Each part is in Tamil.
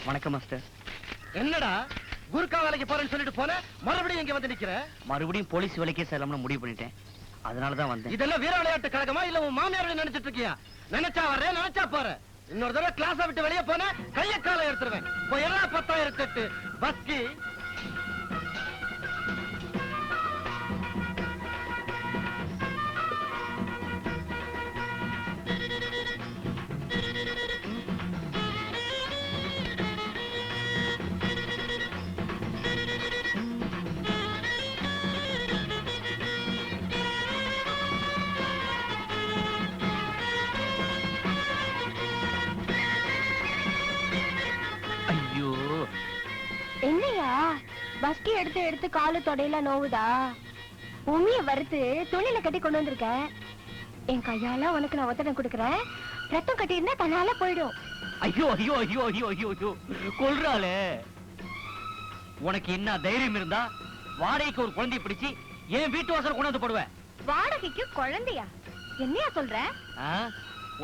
வணக்கம் மாஸ்டர். என்னடா குர்கா வேலைக்கு போறேன்னு சொல்லிட்டு போன, மறுபடியும் இங்க வந்து நிக்கிற? மறுபடியும் போலீஸ் வேலைக்கே செல்லாம முடிவு பண்ணிட்டேன். அதனாலதான் வந்தேன். இதெல்லாம் வீர விளையாட்டு கழகமா இல்ல உன் மாமியார் நினைச்சிட்டு இருக்கியா? நினைச்சா வர்ற, நினைச்சா போற. இன்னொரு தடவை கிளாஸ் விட்டு வெளியே போன கைய கால எடுத்துருவேன். இப்போ எல்லாம் 10,008 பஸ்கி. என்னையா பஸ்கி எடுத்து எடுத்து காலு தொடையில நோவுதா? உமிய வறுத்து துணியில கட்டி கொண்டு வந்திருக்கேன். என் கையால உனக்கு நான் ஒத்தடம் கொடுக்கறேன். ரத்தம் கட்டி இருந்தா தன்னால போயிடும். ஐயோ ஐயோ ஐயோ ஐயோ ஐயோ ஐயோ, கொல்றாளே. உனக்கு என்ன தைரியம் இருந்தா வாடகைக்கு ஒரு குழந்தையை பிடிச்சு என் வீட்டு வாசல் கொண்டு வந்து போடுவேன். வாடகைக்கு குழந்தையா? என்னையா சொல்ற?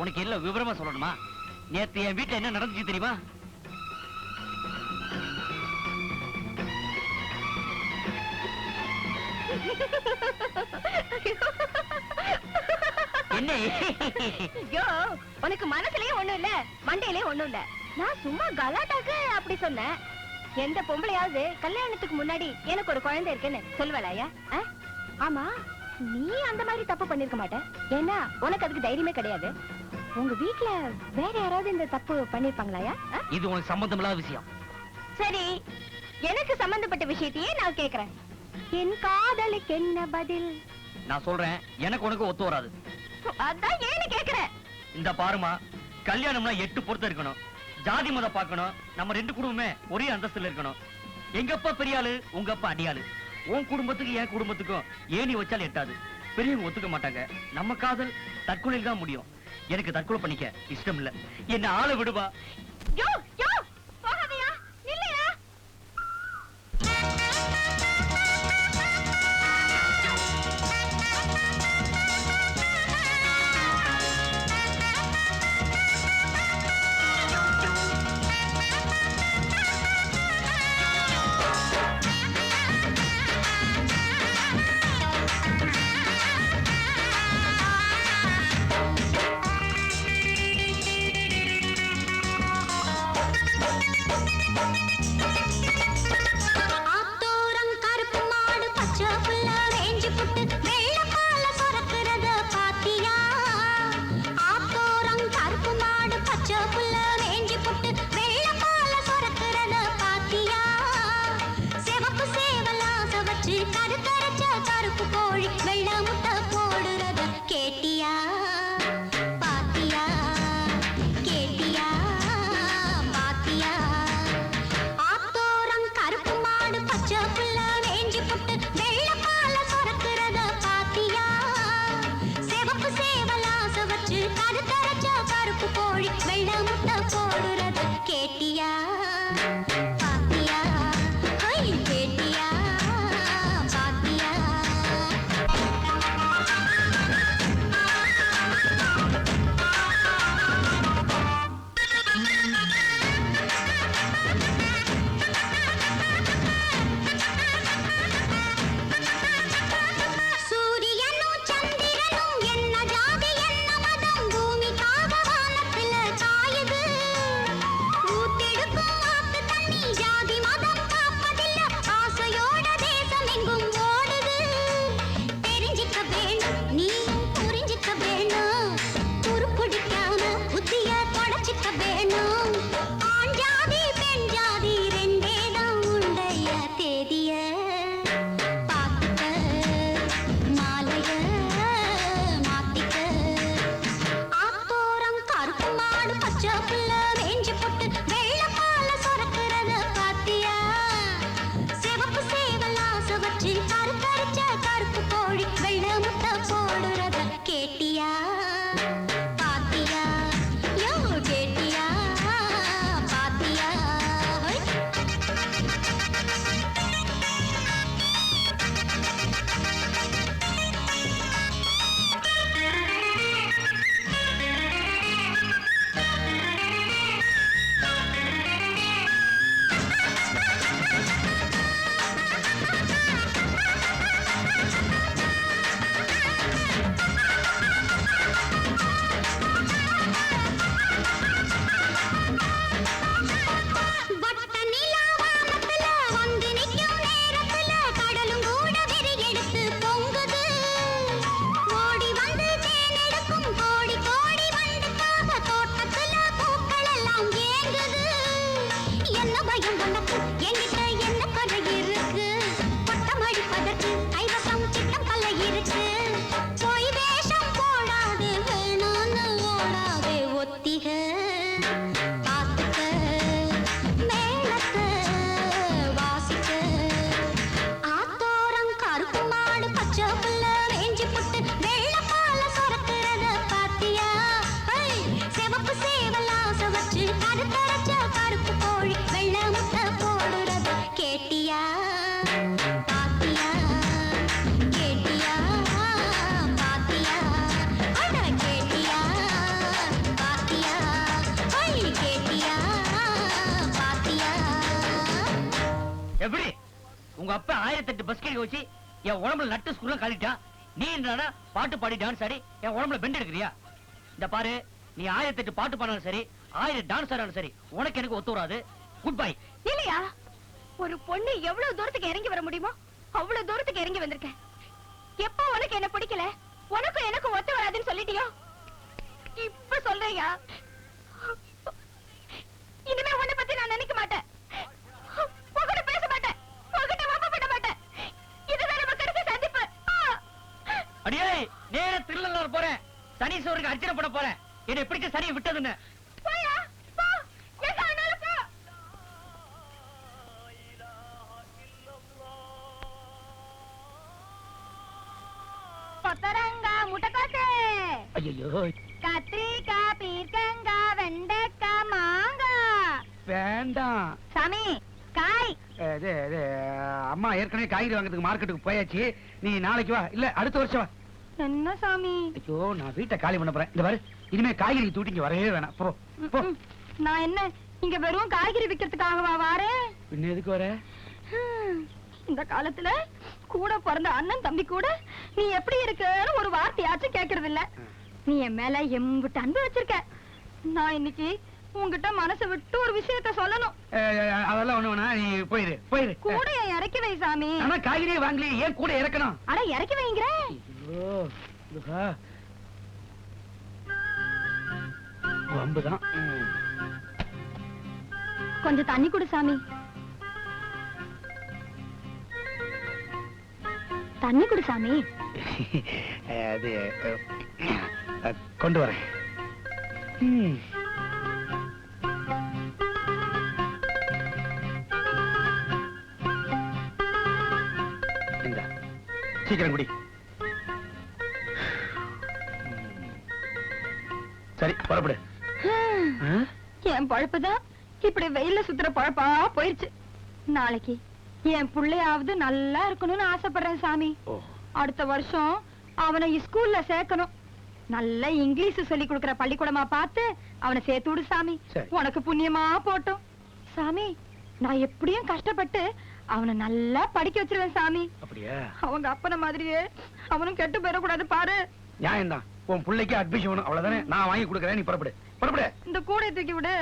உனக்கு எல்லாம் விவரமா சொல்லணுமா? நேத்து என் வீட்டுல என்ன நடந்துச்சு தெரியுமா? என்ன உனக்கு மனசுலயே ஒண்ணும் இல்ல, மண்டையிலயே ஒண்ணும் இல்ல. நான் சும்மா கலாட்டாக்கு அப்படி சொன்னேன். எந்த பொம்பளையாவது கல்யாணத்துக்கு முன்னாடி எனக்கு ஒரு குழந்தை இருக்குன்னு சொல்லுவலாயா? ஆமா, நீ அந்த மாதிரி தப்பு பண்ணிருக்க மாட்ட. ஏன்னா உனக்கு அதுக்கு தைரியமே கிடையாது. உங்க வீட்டுல வேற யாராவது இந்த தப்பு பண்ணிருப்பாங்களாயா? இது உனக்கு சம்பந்தம் இல்லாத விஷயம். சரி, எனக்கு சம்பந்தப்பட்ட விஷயத்தையே நான் கேக்குறேன். என் காதலுக்கு என்ன பதில்? நான் சொல்றேன், எனக்கு உனக்கு ஒத்து வராது. அதான் ஏன்னு கேக்குறேன். இந்த பாருமா, கல்யாணம்னா 8 பொறுத்து இருக்கணும். ஜாதி மதம் பார்க்கணும். நம்ம 2 குடும்பமே ஒரே அந்தஸ்துல இருக்கணும். எங்க அப்பா பெரிய ஆளு, உங்க அப்பா அடியாளு. உன் குடும்பத்துக்கு என் குடும்பத்துக்கும் ஏணி வச்சாலும் எட்டாது. பெரியவங்க ஒத்துக்க மாட்டாங்க. நம்ம காதல் தற்கொலையில் தான் முடியும். எனக்கு தற்கொலை பண்ணிக்க இஷ்டம் இல்ல. என்ன ஆளை விடுவா. கருத்தரைச்ச கருப்பு கோழி வெள்ள முட்டை போடுறது கேட்டியா பாத்தியா கேட்டியா பாத்தியா அட கேட்டியா பாத்தியா ஐ கேட்டியா பாத்தியா எப்படி உங்க அப்பா 1008 பஸ்கெட் வச்சு என் உடம்புல நட்டு ஸ்கூல்ல கழிட்டான். நீ என்னடா பாட்டு பாடி டான்ஸ் ஆடி என் உடம்புல பெண்ட் எடுக்கிறியா? இந்த பாரு, நீ 1008 பாட்டு பாடினாலும் சரி, 1000 டான்ஸ் ஆனாலும் சரி, உனக்கு எனக்கு ஒத்து வராது. Good bye. இல்லையா, ஒரு பொண்ணு எவ்வளவு தூரத்துக்கு இறங்கி வர முடியுமோ அவ்வளவு தூரத்துக்கு இறங்கி வந்திருக்கேன். எப்போ உனக்கு என்ன பிடிக்கல, உனக்கும் எனக்கும் ஒத்து வராதுன்னு சொல்லிட்டியோ, இப்ப சொல்றியா? இனிமே உன்னை பத்தி நான் நினைக்க மாட்டேன், உன்கிட்ட பேச மாட்டேன், உன்கிட்ட வம்பு பண்ண மாட்டேன். இதுதான் நம்ம கடைசி சந்திப்பு. அடியே, நேர திருநள்ளாறு போறேன், சனீஸ்வரருக்கு அர்ச்சனை பண்ண போறேன். என்னை பிடிச்ச சனியை விட்டதுன்னு. போயா, போ, எங்க வேணாலும் போ. கொத்தரங்கா, முட்டைக்கோசு, ஐயோ, கத்திரிக்காய், பீர்க்கங்காய், வெண்டைக்காய், மாங்காய். வேண்டாம். சாமி, காய். அம்மா ஏற்கனவே காய்கறி வாங்குறதுக்கு மார்க்கெட்டுக்கு போயாச்சு. நீ நாளைக்கு வா, இல்ல அடுத்த வருஷம் வா. என்ன சாமி? ஐயோ, நான் வீட்டை காலி பண்ண போறேன். இந்த பாரு, இனிமே காய்கறி தூட்டி இங்க வரவே வேணாம். போ போ. நான் என்ன இங்க வெறும் காய்கறி விக்கிறதுக்காகவா வாரேன்? பின்ன எதுக்கு வர? இந்த காலத்துல கூட பிறந்த அண்ணன் தம்பி கூட நீ எப்படி இருக்கன்னு ஒரு வார்த்தையாச்சும் கேக்குறது இல்ல. நீ என் மேல எம்பிட்டு அன்பு வச்சிருக்க. நான் இன்னைக்கு உன்கிட்ட மனசு விட்டு ஒரு விஷயத்த சொல்லணும். அதெல்லாம் ஒண்ணு வேணா, நீ போயிரு போயிரு. கூட இறக்கி வை சாமி. ஆனா காய்கறியே வாங்கலையே, ஏன் கூட இறக்கணும்? அட இறக்கி வைங்கிற. ஐயோ, வம்புதான். கொஞ்சம் தண்ணி குடு சாமி. தண்ணி குடு சாமி. அது கொண்டு வரேன். இந்தா, சீக்கிரம் குடி. சரி, புறப்படு. என் பழப்புதான் இப்படி வெயில்ல சுத்துற பழப்பா போயிருச்சு. நாளைக்கு என் பிள்ளையாவது நல்லா இருக்கணும்னு ஆசைப்படுறேன் சாமி. அடுத்த வருஷம் அவனை ஸ்கூல்ல சேர்க்கணும். நல்ல இங்கிலீஷ் சொல்லி கொடுக்கிற பள்ளிக்கூடமா பார்த்து அவனை சேர்த்து விடு சாமி. உனக்கு புண்ணியமா போட்டும் சாமி. நான் எப்படியும் கஷ்டப்பட்டு அவனை நல்லா படிக்க வச்சிருவேன் சாமி. அப்படியா? அவங்க அப்பன மாதிரியே அவனும் கெட்டு போயிடக்கூடாது பாரு. நியாயம் தான். உன் பிள்ளைக்கு அட்மிஷன் வேணும், அவ்வளவுதானே. நான் வாங்கி கொடுக்கறேன், நீ புறப்படு புறப்படு. இந்த கூடை தூக்கி விடு.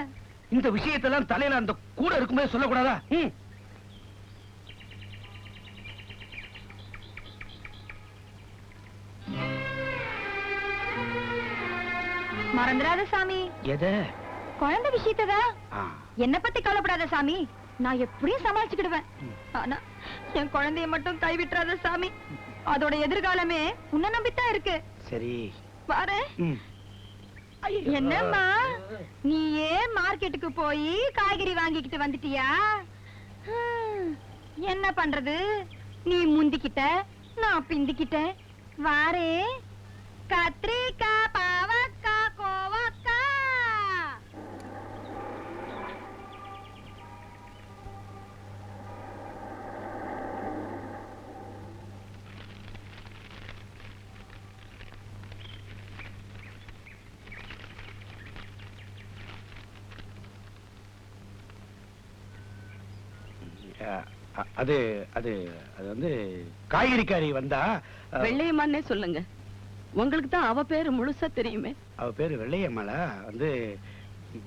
இந்த விஷயத்தெல்லாம் தலையில அந்த கூட இருக்கும்போது சொல்லக்கூடாதா? மறந்துடாத சாமி. எத? குழந்தை விஷயத்ததான். என்ன பத்தி கவலைப்படாத சாமி, நான் எப்படியும் சமாளிச்சுக்கிடுவேன். ஆனா என் குழந்தைய மட்டும் கைவிட்டுறாத சாமி. அதோட எதிர்காலமே உன்னை நம்பித்தான் இருக்கு. சரி பாரு. என்னம்மா, நீ ஏன் மார்க்கெட்டுக்கு போய் காய்கறி வாங்கிக்கிட்டு வந்துட்டியா? என்ன பண்றது, நீ முந்திக்கிட்ட நான் பிந்திக்கிட்டேன். வாரே, கத்திரிக்காய், பாவக்காய், கோவக்காய். அது அது அது வந்து காய்கறிக்காரி வந்தா. வெள்ளையம்மான்னே சொல்லுங்க, உங்களுக்கு தான் அவ பேரு முழுசா தெரியுமே. அவ பேரு வெள்ளையம்மாளா? வந்து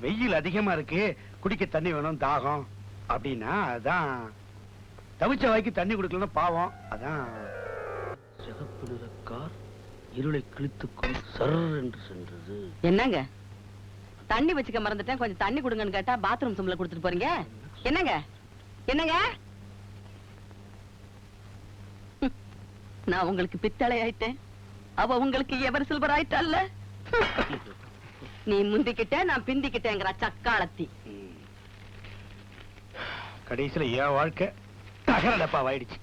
வெயில் அதிகமா இருக்கு, குடிக்க தண்ணி வேணும், தாகம் அப்படின்னா அதான். தவிச்ச வாய்க்கு தண்ணி குடிக்கலன்னா பாவம், அதான். சிகப்பு நிற கார் இருளை கிழித்துக்கொண்டு சர் என்று சென்றது. என்னங்க தண்ணி வச்சுக்க மறந்துட்டேன், கொஞ்சம் தண்ணி கொடுங்கன்னு கேட்டா பாத்ரூம் சும்ல கொடுத்துட்டு போறீங்க. என்னங்க என்னங்க, நான் உங்களுக்கு பித்தளை ஆயிட்டேன், அவ உங்களுக்கு எவர் சில்வர் ஆயிட்டல்ல. நீ முந்திக்கிட்ட நான் பிந்திக்கிட்டேங்கிற சக்காலத்தி. கடைசியில என் வாழ்க்கை தகரடப்பா ஆயிடுச்சு.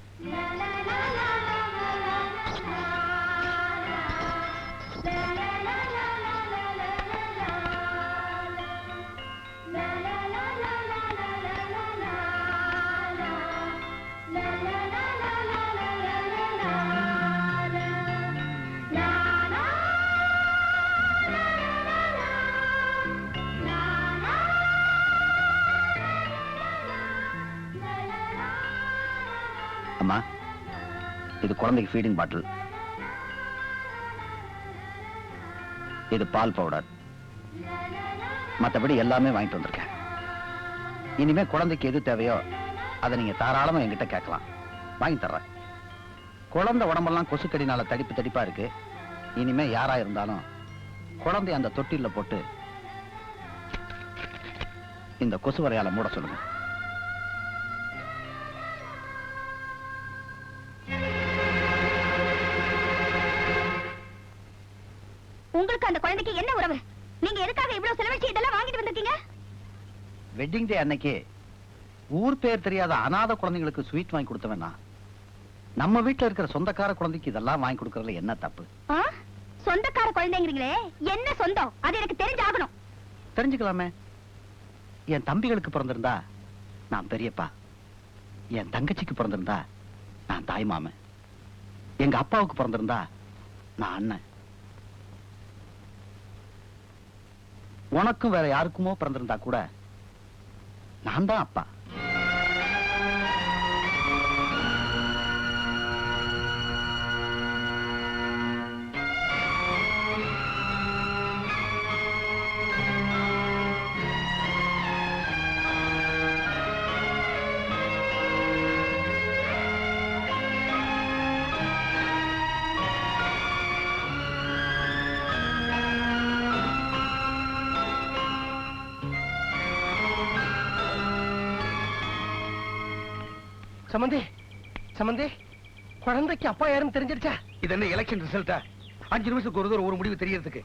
அம்மா, இது குழந்தைக்கு ஃபீடிங் பாட்டில், இது பால் பவுடர், மற்றபடி எல்லாமே வாங்கிட்டு வந்திருக்கேன். இனிமே குழந்தைக்கு எது தேவையோ அதை நீங்க தாராளமா என்கிட்ட கேட்கலாம், வாங்கி தர்றேன். குழந்தை உடம்பெல்லாம் கொசுக்கடினால தடிப்பு தடிப்பா இருக்கு. இனிமே யாரா இருந்தாலும் குழந்தை அந்த தொட்டில போட்டு இந்த கொசு வரையால மூட சொல்லுங்க. உங்களுக்கு அந்த குழந்தைக்கு என்ன உறவு? நீங்க எதுக்காக இவ்வளவு செலவழிச்சு இதெல்லாம் வாங்கிட்டு வந்திருக்கீங்க? வெட்டிங் டே அன்னைக்கு ஊர் பேர் தெரியாத அநாத குழந்தைங்களுக்கு ஸ்வீட் வாங்கி கொடுத்தவனா, நம்ம வீட்டுல இருக்கிற சொந்தக்கார குழந்தைக்கு இதெல்லாம் வாங்கி கொடுக்கறதுல என்ன தப்பு? சொந்தக்கார குழந்தைங்கிறீங்களே, என்ன சொந்தம்? அது எனக்கு தெரிஞ்சாகணும். தெரிஞ்சுக்கலாமே. என் தம்பிகளுக்கு பிறந்திருந்தா நான் பெரியப்பா, என் தங்கச்சிக்கு பிறந்திருந்தா நான் தாய் மாமன், எங்க அப்பாவுக்கு பிறந்திருந்தா நான் அண்ணன், உனக்கும் வேற யாருக்குமோ பிறந்திருந்தா கூட நான் தான் அப்பா. சம்பந்தி, சம்பந்தி, குழந்தைக்கு அப்பா யாருன்னு தெரிஞ்சிருச்சா? இது என்ன எலெக்ஷன் ரிசல்ட்டா? 5 நிமிஷத்துக்கு ஒரு முடிவு தெரியறதுக்கு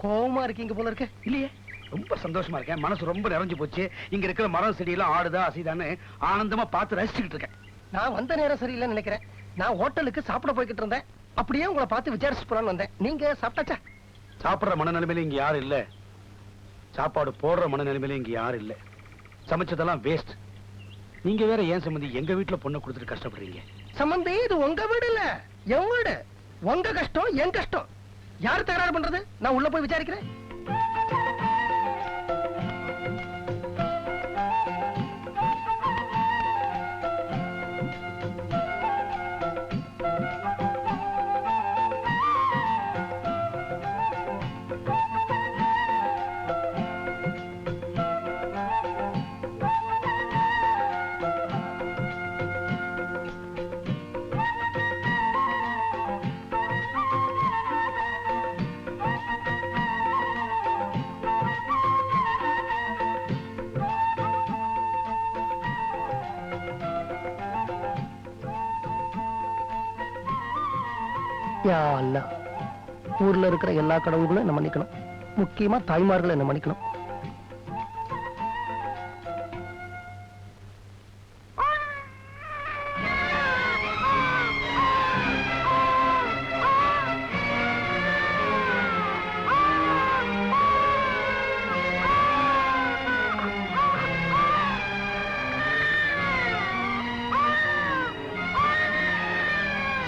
கோவமா இருக்கீங்க போல இருக்கு. இல்லையே, ரொம்ப சந்தோஷமா இருக்கேன். மனசு ரொம்ப நிறைஞ்சு போச்சு. இங்க இருக்கிற மரம் செடியெல்லாம் ஆடுதா அசைதான்னு ஆனந்தமா பார்த்து ரசிச்சுக்கிட்டு இருக்கேன். நான் வந்த நேரம் சரியில்லைன்னு நினைக்கிறேன். நான் ஹோட்டலுக்கு சாப்பிட போய்கிட்டு இருந்தேன். அப்படியே உங்களை பார்த்து விசாரிச்சு போறான்னு வந்தேன். நீங்க சாப்பிட்டாச்சா? சாப்பிடுற மனநிலைமையில இங்க யாரும் இல்ல, சாப்பாடு போடுற மனநிலைமையில இங்க யாரும் இல்ல. சமைச்சதெல்லாம் வேஸ்ட். நீங்க வேற ஏன் சம்பந்தி எங்க வீட்டுல பொண்ணை கொடுத்துட்டு கஷ்டப்படுறீங்க? சம்பந்தி, இது உங்க வீடு இல்ல, என் வீடு. உங்க கஷ்டம் என் கஷ்டம். யாரு தகராறு பண்றது? நான் உள்ள போய் விசாரிக்கிறேன். யா அல்லாஹ், ஊர்ல இருக்கிற எல்லா கடவுள்களும் என்ன மன்னிக்கணும், முக்கியமா தாய்மார்களை என்ன மன்னிக்கணும்.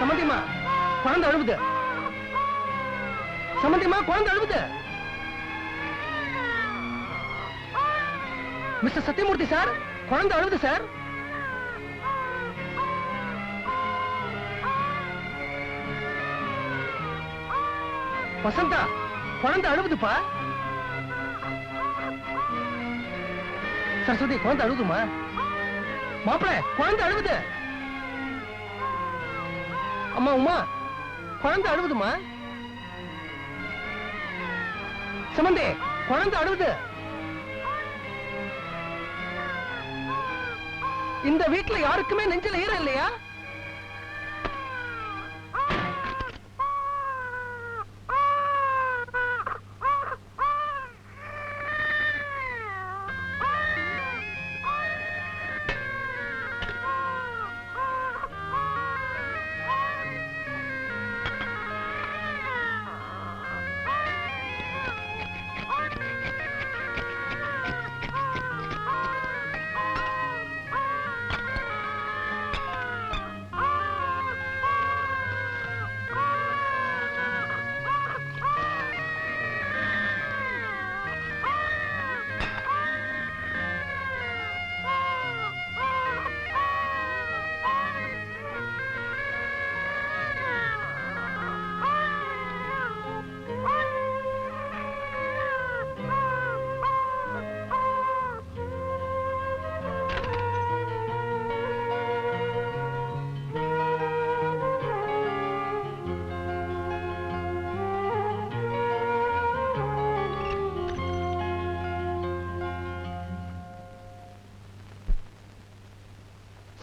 சம்பந்திமா, குழந்தை அழுவுது. சம்பந்திமா, குழந்தை அழுவுது. மிஸ்டர் சத்தியமூர்த்தி சார், குழந்தை அழுவுது சார். வசந்தா, குழந்தை அழுவுதுப்பா. சரஸ்வதி, குழந்தை அழுவுதுமா. மாப்பிள, குழந்தை அழுவுது. அம்மா உமா, குழந்தை அழுவுதுமா. சம்பந்தி, குழந்தை அழுவுது. இந்த வீட்டுல யாருக்குமே நெஞ்சில ஈரம் இல்லையா?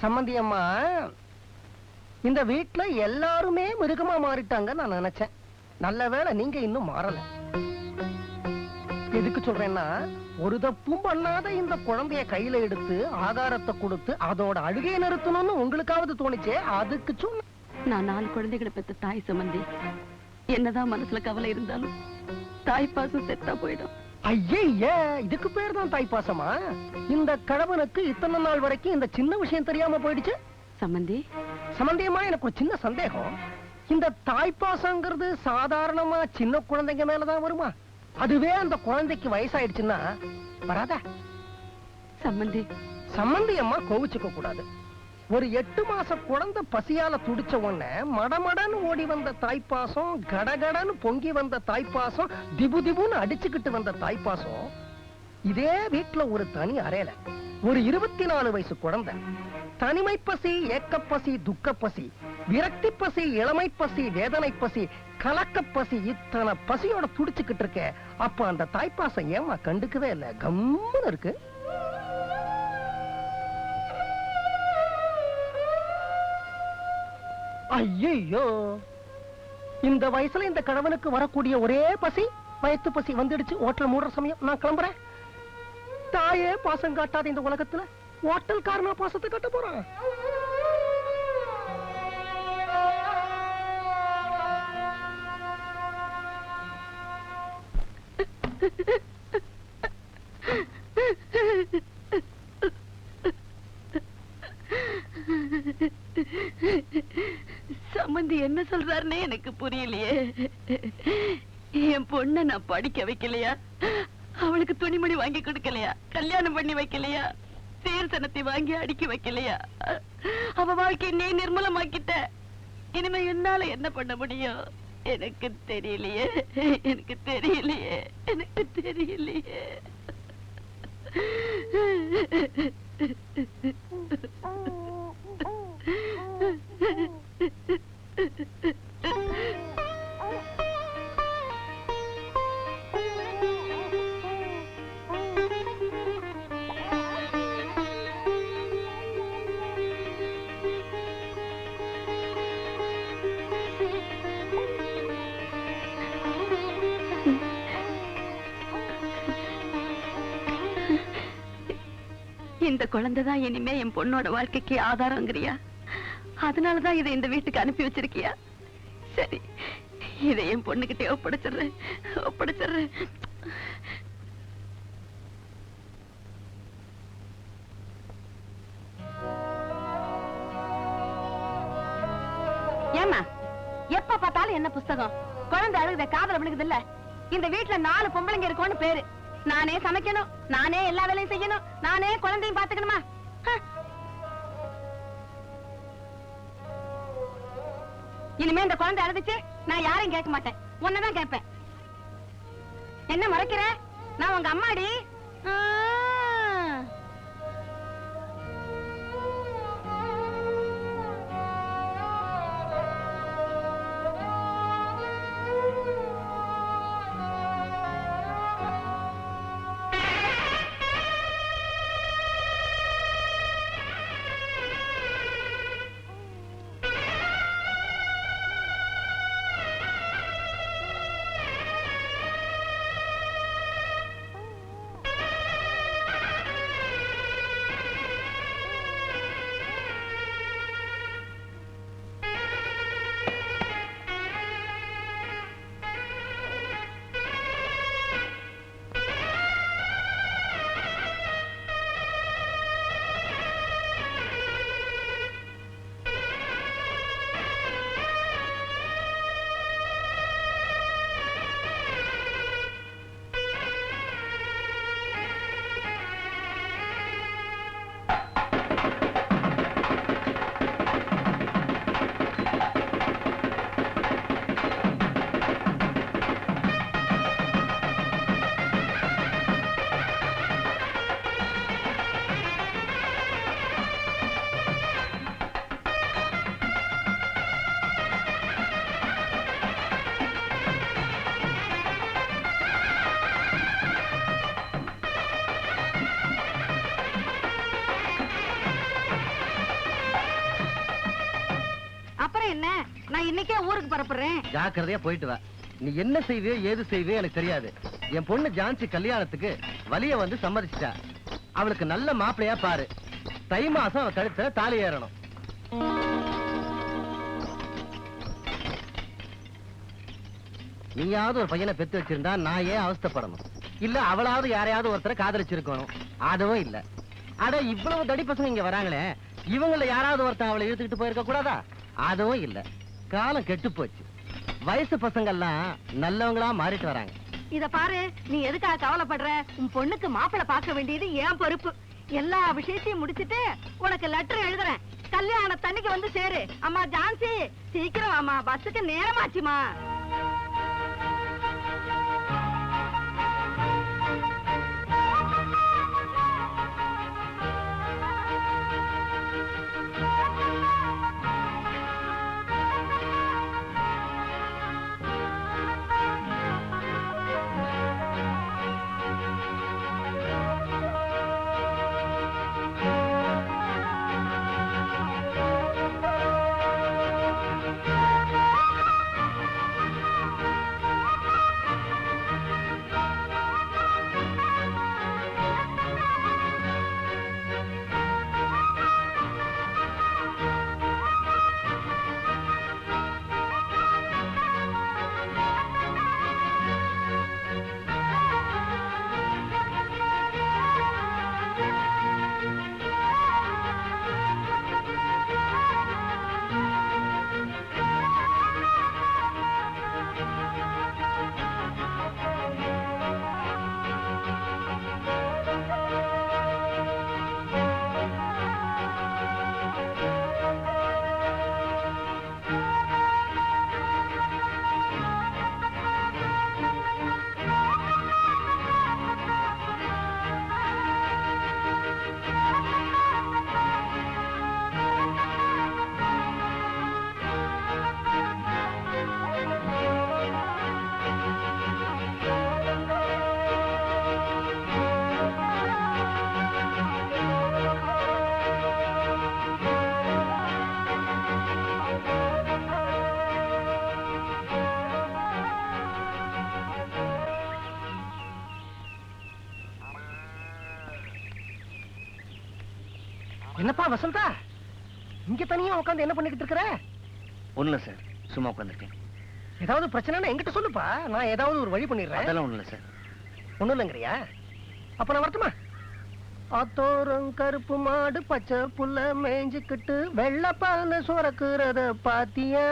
சம்மந்தி அம்மா, இந்த வீட்ல எல்லாருமே மிருகமா மாறிட்டாங்க நான் நினைச்சேன். நல்ல வேளை நீங்க இன்னும் மாறல. எதுக்கு சொல்றேன்னா, ஒரு தப்பும் பண்ணாத இந்த குழந்தைய கையில எடுத்து ஆகாரத்தை கொடுத்து அதோட அழுகையை நிறுத்தணும்னு உங்களுக்காவது தோணுச்சே, அதுக்கு சொன்ன. நான் 4 குழந்தைகளை பெற்ற தாய் சம்பந்தி. என்னதான் மனசுல கவலை இருந்தாலும் தாய்ப்பாசம் செத்தா போயிடும். ஐயே, இதுக்கு பேர் தான் தாய்ப்பாசமா? இந்த கணவனுக்கு இத்தனை நாள் வரைக்கும் இந்த சின்ன விஷயம் தெரியாம போயிடுச்சு. சம்பந்தி, சம்பந்தியமா எனக்கு ஒரு சின்ன சந்தேகம். இந்த தாய்ப்பாசங்கிறது சாதாரணமா சின்ன குழந்தைங்க மேலதான் வருமா? அதுவே அந்த குழந்தைக்கு வயசாயிடுச்சுன்னா வராதா? சம்பந்தி, சம்பந்தியம்மா கோவிச்சுக்க கூடாது. ஒரு 8 மாச குழந்தை பசியால துடிச்ச உடனே மடமடன்னு ஓடி வந்த தாய்ப்பாசம், கடகடன்னு பொங்கி வந்த தாய்ப்பாசம், திபு திபுன்னு அடிச்சுக்கிட்டு வந்த தாய்ப்பாசம், இதே வீட்டுல ஒரு தனி அறையில ஒரு 24 வயசு குழந்தை தனிமை பசி, ஏக்கப்பசி, துக்கப்பசி, விரக்தி பசி, இளமை பசி, வேதனை பசி, கலக்க பசி, இத்தனை பசியோட துடிச்சுக்கிட்டு இருக்க. அப்ப அந்த தாய்ப்பாசம் ஏமா கண்டுக்கவே இல்ல, கம்முன்னு இருக்கு. ஐயோ, இந்த வயசுல இந்த கணவனுக்கு வரக்கூடிய ஒரே பசி வயத்து பசி வந்துடுச்சு. ஹோட்டல் மூடுற சமயம் நான் கிளம்புறேன். தாயே பாசம் காட்டாத இந்த உலகத்துல ஹோட்டல் காரனா பாசத்தை கட்ட போறான். சம்பந்தி என்ன சொல்றாருன்னே எனக்கு புரியலையே. என் பொண்ண நான் படிக்க வைக்கலையா? அவளுக்கு துணிமணி வாங்கி கொடுக்கலையா? கல்யாணம் பண்ணி வைக்கலையா? சீர்சனத்தை வாங்கி அடுக்கி வைக்கலையா? அவ வாழ்க்கை நீ நிர்மூலமாக்கிட்ட. இனிமே என்னால என்ன பண்ண முடியும்? எனக்கு தெரியலையே, எனக்கு தெரியலையே, எனக்கு தெரியலையே. இந்த குழந்தைதான் இனிமே என் பொண்ணோட வாழ்க்கைக்கு ஆதாரங்கிறியா? அதனாலதான் இதை இந்த வீட்டுக்கு அனுப்பி வச்சிருக்கியா? சரி, இதை என் பொண்ணுகிட்டே ஒப்படைச்சிடுறேன். ஏமா, எப்ப பார்த்தாலும் என்ன புஸ்தகம்? குழந்தை அழுகுத காதல விழுகுது இல்ல? இந்த வீட்டுல 4 பொம்பளைங்க இருக்கோன்னு பேரு. நானே சமைக்கணும், நானே எல்லா வேலையும் செய்யணும், நானே குழந்தையும் பாத்துக்கணுமா? இனிமே இந்த குழந்தை அழுதுச்சு நான் யாரையும் கேட்க மாட்டேன், உன்னதான் கேட்பேன். என்ன மறைக்கிற? நான் உங்க அம்மாடி. ஊருக்கு பரப்புறேன். ஜாக்கிரதையா போயிட்டு வா. நீ என்ன செய்வே ஏது செய்வே எனக்கு தெரியாது. என் பொண்ணு ஜான்சி கல்யாணத்துக்கு வலிய வந்து சம்மதிச்சிட்டா. அவளுக்கு நல்ல மாப்பிளையா பாரு. தை மாசம் அவ கழுத்துல தாலி ஏறணும். நீயாவது ஒரு பையனை பெத்து வச்சிருந்தா நான் ஏன் அவஸ்தைப்படணும்? இல்ல அவளாவது யாரையாவது ஒருத்தரை காதலிச்சிருக்கணும். அதுவும் இல்ல. அட இவ்வளவு தடி பசங்க இங்க வராங்களே, இவங்கள யாராவது ஒருத்தன் அவளை இழுத்துக்கிட்டு போயிருக்க கூடாதா? அதுவும் இல்ல. காலம் கெட்டு போச்சு. வயசு பசங்க எல்லாம் நல்லவங்களா மாறிட்டு வராங்க. இத பாரு, நீ எதுக்காக கவலைப்படுற? உன் பொண்ணுக்கு மாப்பிள்ளை பார்க்க வேண்டியது ஏன் பொறுப்பு. எல்லா விஷயத்தையும் முடிச்சிட்டு உனக்கு லெட்டர் எழுதுறேன். கல்யாணத்தன்னைக்கு வந்து சேரு. அம்மா ஜான்சி, சீக்கிரம் அம்மா, பஸ்ஸுக்கு நேரமாச்சுமா. என்னப்பா வசந்தா, இங்க தனியா உட்காந்து என்ன பண்ணிக்கிட்டு இருக்கிற? ஒண்ணுல சார், சும்மா உட்காந்துருக்கேன். ஏதாவது பிரச்சனைனா என்கிட்ட சொல்லுப்பா, நான் ஏதாவது ஒரு வழி பண்ணிடுறேன். அதெல்லாம் ஒண்ணுல சார். ஒண்ணும் இல்லைங்கிறியா? அப்ப நான் வரட்டுமா? ஆத்தோரம் கருப்பு மாடு பச்சை புல்ல மேய்ஞ்சுக்கிட்டு வெள்ளப்பான சுரக்குறத பாத்தியா?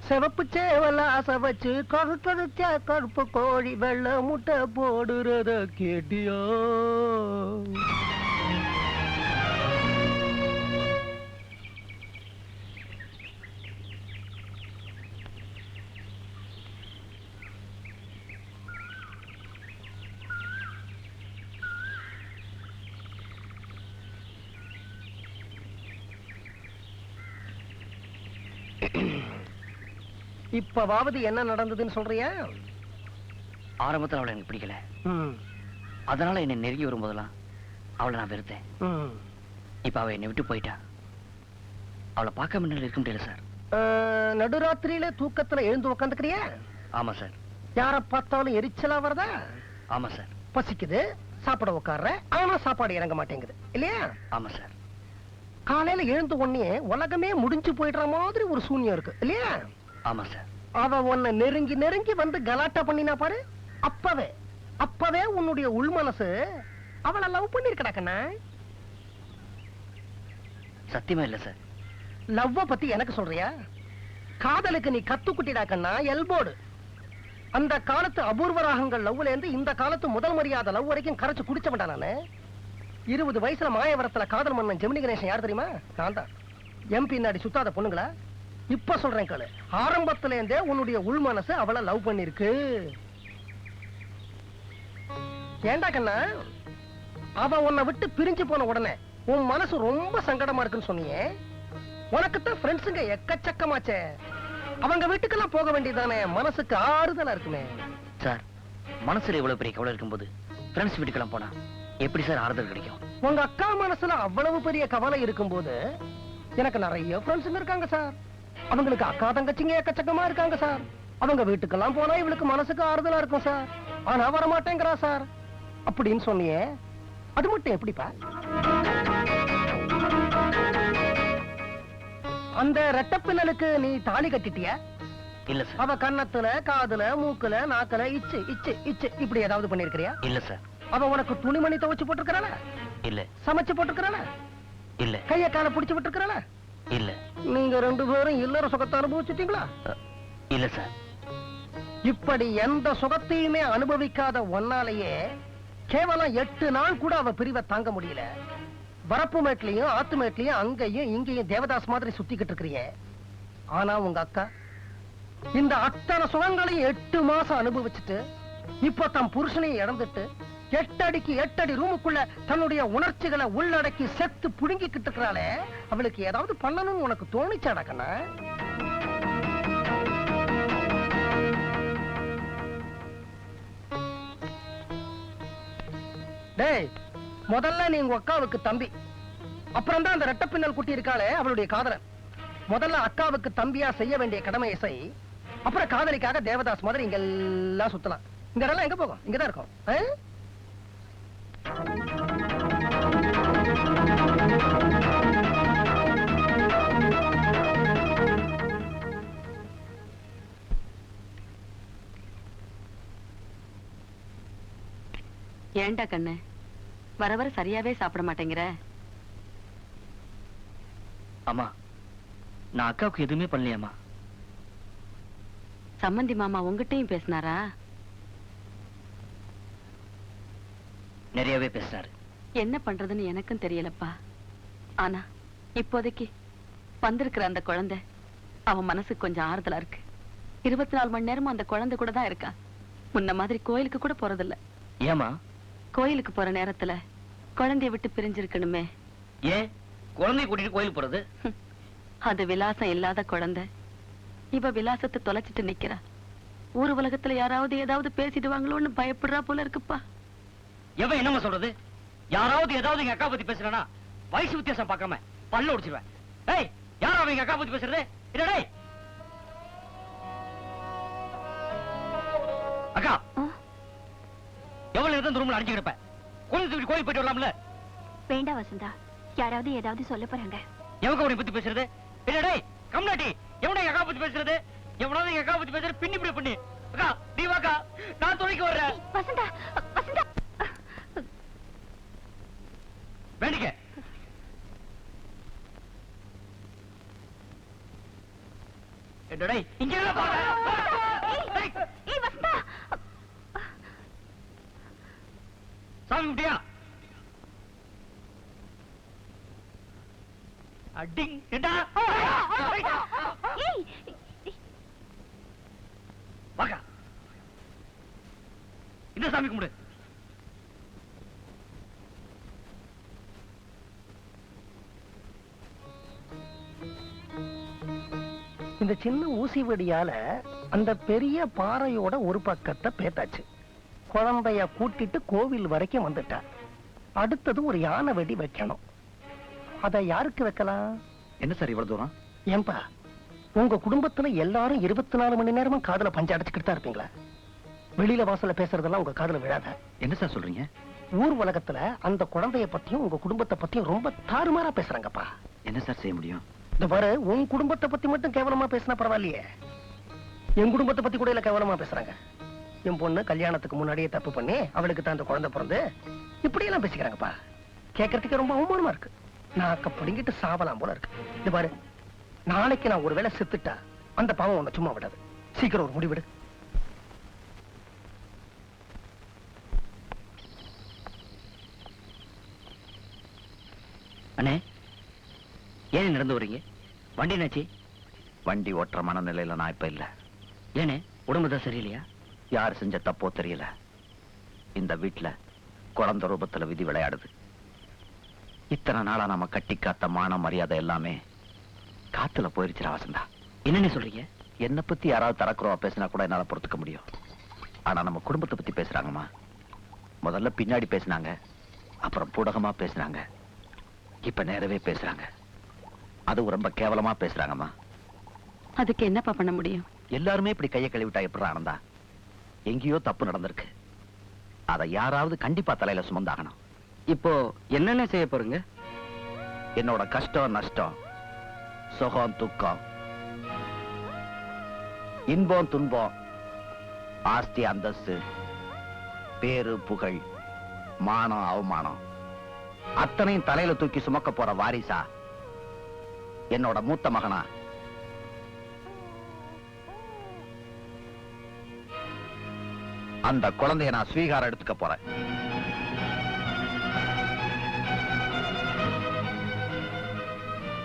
சிவப்பு சேவல ஆசை வச்சு கருத்தடிச்ச கருப்பு கோழி வெள்ள முட்டை போடுறத கேட்டியோ? இப்பவாவது என்ன நடந்ததுன்னு சொல்றியா? ஆரம்பத்துல அவளை எனக்கு பிடிக்கல. அதனால என்னை நெருங்கி வரும்போதெல்லாம் அவளை நான் வெறுத்தேன். இப்ப அவ என்னை விட்டு போயிட்டா. அவளை பார்க்க முன்னாடி இருக்க முடியல சார். நடுராத்திரியில தூக்கத்துல எழுந்து உக்காந்துக்கிறியா? ஆமா சார். யார பார்த்தாலும் எரிச்சலா வரதா? ஆமா சார். பசிக்குது, சாப்பிட உட்கார்ற, ஆனா சாப்பாடு இறங்க மாட்டேங்குது இல்லையா? ஆமா சார். காலையில எழுந்து உடனே உலகமே முடிஞ்சு போயிடுற மாதிரி ஒரு சூன்யம் இருக்கு இல்லையா? ஆமா சார். அவ உன்னை நெருங்கி நெருங்கி வந்து கலாட்டா பண்ணினா பாரு, அப்பவே உன்னுடைய உள் மனசு அவளை லவ் பண்ணிருக்கடா கண்ணா. சத்தியமா இல்ல சார். லவ்வ பத்தி எனக்கு சொல்றியா? காதலுக்கு நீ கத்துக்குட்டிடா கண்ணா, எல்போர்டு. அந்த காலத்து அபூர்வ ராகங்கள் லவ்ல இருந்து இந்த காலத்து முதல் மரியாதை லவ் வரைக்கும் கரைச்சு குடிச்சவன்டா நானு. 20 வயசுல மாயவரத்துல காதல் மன்னன் ஜெமினி கணேசன் யார் தெரியுமா? நான் தான். எம்பி பின்னாடி சுத்தாத பொண்ணுங்களா? இப்ப சொல்றேன் கேளு, ஆரம்பத்துல இருந்தே உன்னுடைய உள் மனசு அவளை லவ் பண்ணிருக்கு. ஏண்டா கண்ணா, அவ உன்னை விட்டு பிரிஞ்சு போன உடனே உன் மனசு ரொம்ப சங்கடமா இருக்குன்னு சொன்னியே. உனக்குத்தான் ஃப்ரெண்ட்ஸுங்க எக்கச்சக்கமாச்சே, அவங்க வீட்டுக்கெல்லாம் போக வேண்டியதானே, மனசுக்கு ஆறுதலா இருக்குமே. சார், மனசுல இவ்வளவு பெரிய கவலை இருக்கும்போது ஃப்ரெண்ட்ஸ் வீட்டுக்கெல்லாம் போனா எப்படி சார் ஆறுதல் கிடைக்கும்? உங்க அக்கா மனசுல அவ்வளவு பெரிய கவலை இருக்கும்போது எனக்கு நிறைய ஃப்ரெண்ட்ஸுங்க இருக்காங்க சார். அவங்களுக்கு அக்கா தங்கச்சிங்க எக்கச்சக்கமா இருக்காங்க சார். அவங்க வீட்டுக்கெல்லாம் போனா இவளுக்கு மனசுக்கு ஆறுதலா இருக்கும் சார். ஆனா வரமாட்டேங்கிறா சார் அப்படின்னு சொன்னியே, அது மட்டும் எப்படிப்பா? அந்த ரெட்டப்பின்னலுக்கு நீ தாலி கட்டிட்டியா? இல்ல சார். அவ கன்னத்துல, காதுல, மூக்குல, நாக்குல இச்சு இச்சு இச்சு இப்படி ஏதாவது பண்ணிருக்கிறியா? இல்ல சார். அவ உனக்கு துணிமணி துவைச்சு போட்டுருக்காள? இல்ல. சமைச்சு போட்டுருக்காள? இல்ல. கைய கால புடிச்சு விட்டுருக்காள? இல்ல. நீங்க 2 பேரும் இல்லற சுகத்தை அனுபவிச்சுட்டீங்களா? இல்ல சார். இப்படி எந்த சுகத்தையுமே அனுபவிக்காத ஒன்னாலேயே கேவலம் 8 நாள் கூட அவ பிரிவை தாங்க முடியல. வரப்பு மேட்லயும் ஆத்து மேட்லயும் அங்கேயும் இங்கேயும் தேவதாஸ் மாதிரி சுத்திக்கிட்டு இருக்கிறீங்க. ஆனா உங்க அக்கா இந்த அத்தனை சுகங்களையும் 8 மாசம் அனுபவிச்சுட்டு இப்ப தன் புருஷனையும் இழந்துட்டு 8 அடிக்கு 8 அடி ரூமுக்குள்ள தன்னுடைய உணர்ச்சிகளை உள்ளடக்கி செத்து புடுங்கிக்கிட்டு இருக்கிறாளே, அவளுக்கு ஏதாவது பண்ணணும்னு உனக்கு தோணிச்சாடா கண்ணா? டேய், முதல்ல நீ உங்க அக்காவுக்கு தம்பி, அப்புறம் தான் அந்த ரெட்டப்பின்னல் குட்டி இருக்காளே அவளுடைய காதலன். முதல்ல அக்காவுக்கு தம்பியா செய்ய வேண்டிய கடமையை செய். அப்புறம் காதலிக்காக தேவதாஸ் மாதிரி இங்க எல்லாம் சுத்தலாம். இந்த இடம் எங்க போகும்? இங்கதான் இருக்கும். ஏண்டா கண்ணு, வர வர சரியாவே சாப்பிட மாட்டேங்கிற? அம்மா, நான் அக்காவுக்கு எதுவுமே பண்ணலையாம்மா. சம்மந்தி மாமா உங்ககிட்டயும் பேசினாரா? நிறையவே பேசினாரு. என்ன பண்றதுன்னு எனக்கும் தெரியலப்பா. ஆனா இப்போதைக்கு வந்திருக்கிற அந்த குழந்தை அவன் மனசுக்கு கொஞ்சம் ஆறுதலா இருக்கு. 24 மணி நேரமும் அந்த குழந்தை கூட தான் இருக்கா. முன்ன மாதிரி கோயிலுக்கு கூட போறதில்ல. ஏமா? கோயிலுக்கு போற நேரத்துல குழந்தைய விட்டு பிரிஞ்சிருக்கணுமே. ஏன் குழந்தைய கூட்டிட்டு கோயிலுக்கு போறது? அது விலாசம் இல்லாத குழந்தை. இவ விலாசத்தை தொலைச்சிட்டு நிக்கிறா. ஊர் உலகத்துல யாராவது ஏதாவது பேசிடுவாங்களோன்னு பயப்படுறா போல இருக்குப்பா. எவன் என்னமா சொல்றது? யாராவது ஏதாவது எங்க அக்கா பத்தி பேசுறா வயசு வித்தியாசம் பார்க்காம பல்ல உடைச்சிருவேன். டேய், யாரா அவங்க அக்கா பத்தி பேசுறது? இல்ல டேய் அக்கா, எவ்வளவு நேரம் ரூம்ல அடிச்சு கிடப்ப? கோயில் போயிட்டு வரலாம்ல? வேண்டாம் வசந்தா, யாராவது ஏதாவது சொல்ல போறாங்க. எவங்க உன்னை பத்தி பேசுறது? இல்ல டேய் கம்னாட்டி, எவனை எங்க அக்கா பத்தி பேசுறது? எவனாவது எங்க அக்கா பத்தி பேசுறது பின்னி பிடி பண்ணி. அக்கா நீ வாக்கா, நான் துணைக்கு வர்றேன். வசந்தா, வசந்தா வேண்டிக்க. டேய் இங்க என்ன பாரு? ஏய் வசந்தா, சாமி குட்டியா அடிங் ஏண்டா ஏய் வாக்கா, இந்த சாமி கும்பிடு. இந்த சின்ன ஊசி வெடியால அந்த பெரிய பாறையோட ஒரு பக்கத்தை பேத்தாச்சு. குழந்தைய கூட்டிட்டு கோவில் வரைக்கும் வந்துட்டா. அடுத்தது ஒரு யானை வெடி வைக்கணும். அத யாருக்கு வைக்கலாம்? என்ன சார் இவ்வளவு தூரம்? ஏன்பா, உங்க குடும்பத்துல எல்லாரும் 24 மணி நேரமும் காதுல பஞ்சு அடைச்சுக்கிட்டு தான் இருப்பீங்களா? வெளியில வாசல்ல பேசுறதெல்லாம் உங்க காதுல விழாத. என்ன சார் சொல்றீங்க? ஊர் உலகத்துல அந்த குழந்தைய பத்தியும் உங்க குடும்பத்தை பத்தியும் ரொம்ப தாறுமாறா பேசுறாங்கப்பா. என்ன சார் செய்ய முடியும்? இந்த பாரு, உன் குடும்பத்தை பத்தி மட்டும் கேவலமா பேசினா பரவாயில்லையே, என் குடும்பத்தை பத்தி கூட இல்ல கேவலமா பேசுறாங்க. என் பொண்ணு கல்யாணத்துக்கு முன்னாடியே தப்பு பண்ணி அவளுக்கு தான் அந்த குழந்தை பிறந்து இப்படி எல்லாம் பேசிக்கிறாங்கப்பா. கேட்கறதுக்கு ரொம்ப அவமானமா இருக்கு. நான் அக்க பிடிங்கிட்டு சாவலாம் போல இருக்கு. இந்த பாரு, நாளைக்கு நான் ஒருவேளை செத்துட்டா அந்த பாவம் உன்னை சும்மா விடாது. சீக்கிரம் ஒரு முடிவிடு. அண்ணே, ஏன் நடந்து வரீங்க? வண்டி என்னாச்சு? வண்டி ஓட்டுற மனநிலையில நான் இப்ப இல்ல. ஏனே, உடம்புதான் சரியில்லையா? யார் செஞ்ச தப்போ தெரியல. இந்த வீட்டுல குழந்தை ரூபத்துல விதி விளையாடுது. இத்தனை நாளா நம்ம கட்டி காத்த மான மரியாதை எல்லாமே காத்துல போயிருச்சு வசந்தா. என்னன்னு சொல்றீங்க? என்ன பத்தி யாராவது தரக்குறவா பேசினா கூட என்னால பொறுத்துக்க முடியும். ஆனா நம்ம குடும்பத்தை பத்தி பேசுறாங்கம்மா. முதல்ல பின்னாடி பேசினாங்க, அப்புறம் பூடகமா பேசுறாங்க, இப்ப நேரவே பேசுறாங்க. அது ரொம்ப கேவலமா பேசுறாங்கம்மா. அதுக்கு என்னப்பா பண்ண முடியும்? எல்லாருமே இப்படி கையை கழுவிட்டா எப்படி ஆனந்தா? எங்கேயோ தப்பு நடந்திருக்கு. அதை யாராவது கண்டிப்பா தலையில சுமந்தாகணும். இப்போ என்னென்ன செய்ய போறீங்க? என்னோட கஷ்டம் நஷ்டம், சுகம் துக்கம், இன்பம் துன்பம், ஆஸ்தி அந்தஸ்து, பேரு புகழ், மானம் அவமானம், அத்தனையும் தலையில தூக்கி சுமக்க போற வாரிசா, என்னோட மூத்த மகனா, அந்த குழந்தைய நான் ஸ்வீகாரம் எடுத்துக்க போறேன்.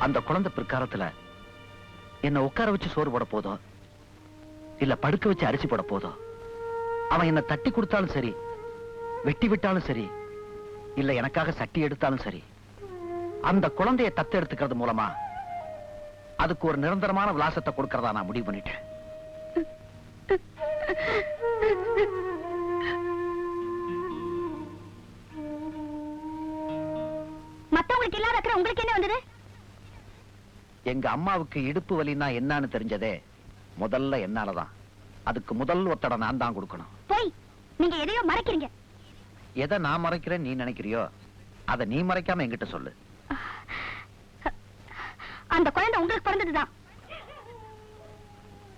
அந்த குழந்தை பிற்காலத்துல என்ன உட்கார வச்சு சோறு போட போதோ, இல்ல படுக்க வச்சு அரிசி போட போதோ, அவன் என்ன தட்டி கொடுத்தாலும் சரி, வெட்டி விட்டாலும் சரி, இல்ல எனக்காக சட்டி எடுத்தாலும் சரி, அந்த குழந்தையை தத்து எடுத்துக்கிறது மூலமா அதுக்கு ஒரு நிரந்தரமான விலாசத்தை கொடுக்கறதா நான் முடிவு பண்ணிட்டேன். மத்தவங்களுக்கு இல்லாத அக்கறை உங்களுக்கு என்ன வந்தது? எங்க அம்மாவுக்கு இடுப்பு வலின்னா என்னன்னு தெரிஞ்சதே முதல்ல என்னாலதான். அதுக்கு முதல் ஒத்தடை நான் தான் கொடுக்கணும். போய் நீங்க எதையோ மறைக்கிறீங்க. எதை நான் மறைக்கிறேன் நீ நினைக்கிறியோ அதை நீ மறைக்காம என்கிட்ட சொல்லு. அந்த குழந்தை உங்களுக்கு பிறந்ததுதான்.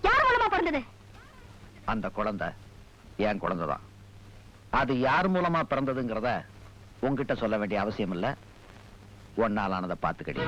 யார் மூலமா பிறந்தது? அந்த குழந்தை என் குழந்தைதான். அது யார் மூலமா பிறந்ததுங்கிறத உன்கிட்ட சொல்ல வேண்டிய அவசியம் இல்ல. ஒன்னாலானதை பார்த்துக்கடி.